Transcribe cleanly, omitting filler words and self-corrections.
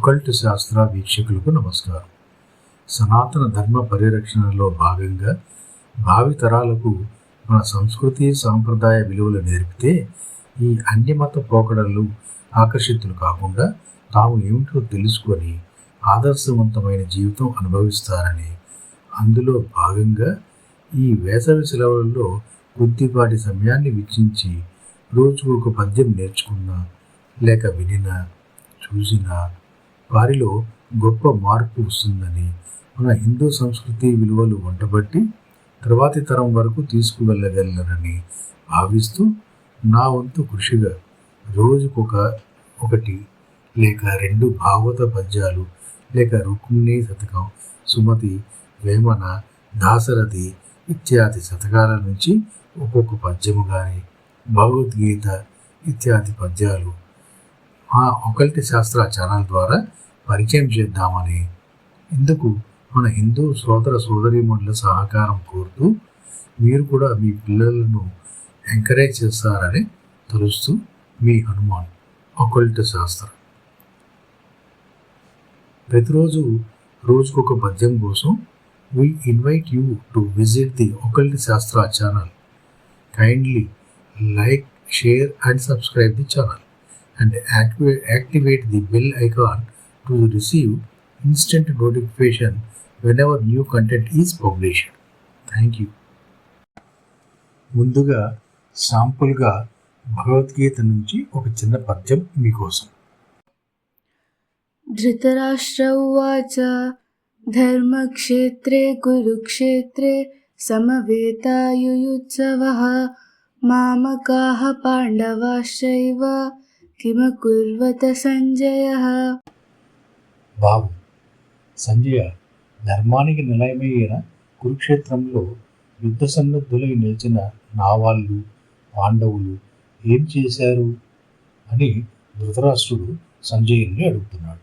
Occult శాస్త్ర వీక్షకులకు నమస్కారం. సనాతన ధర్మ పరిరక్షణలో భాగంగా భావి తరాలకు మన సంస్కృతి సాంప్రదాయ విలువలు నేర్పితే ఈ అన్యమత పోకడలు ఆకర్షితులు కాకుండా తాము ఏమిటో తెలుసుకొని ఆదర్శవంతమైన జీవితం అనుభవిస్తారని, అందులో భాగంగా ఈ వేసవి సెలవులలో కొద్దిపాటి సమయాన్ని వెచ్చించి రోజుకు ఒక పద్యం నేర్చుకున్నా లేక వినినా చూసినా వారిలో గొప్ప మార్పు వస్తుందని, మన హిందూ సంస్కృతి విలువలు వంటబట్టి తర్వాతి తరం వరకు తీసుకువెళ్ళగలరని భావిస్తూ నా వంతు కృషిగా రోజుకొకటి లేక 2 భాగవత పద్యాలు లేక రుక్మిణీ శతకం, సుమతి, వేమన, దాశరథి ఇత్యాది శతకాల నుంచి ఒక్కొక్క పద్యము కానీ, భగవద్గీత ఇత్యాది పద్యాలు మా అకల్ట్ శాస్త్ర ఛానల్ ద్వారా పరిచయం చేద్దామని, ఇందుకు మన హిందూ సోదర సోదరీమణుల సహకారం కోరుతూ మీరు కూడా మీ పిల్లలను ఎంకరేజ్ చేస్తారని తెలుస్తూ మీ హనుమాన్ అకల్ట్ శాస్త్ర. ప్రతిరోజు రోజుకొక పద్యం కోసం we invite you to visit the Occult Shastra channel. Kindly like, share and subscribe the channel and activate the bell icon to receive instant notification whenever new content is published. Thank you. ముందుగా శాంపుల్గా భగవద్గీత నుంచి ఒక చిన్న పద్యం మీకోసం. ధృతరాష్ట్ర ఉవాచ ధర్మక్షేత్రే కురుక్షేత్రే సమవేతాయుయుత్సవః మామకాః పాండవాశ్చైవ కిమకుర్వత సంజయః. బాబు సంజయ, ధర్మానికి నిలయమైన కురుక్షేత్రంలో యుద్ధ సన్నద్ధులై నిలిచిన నా వాళ్ళు పాండవులు ఏం చేశారు అని ధృతరాష్ట్రుడు సంజయుని అడుగుతున్నాడు.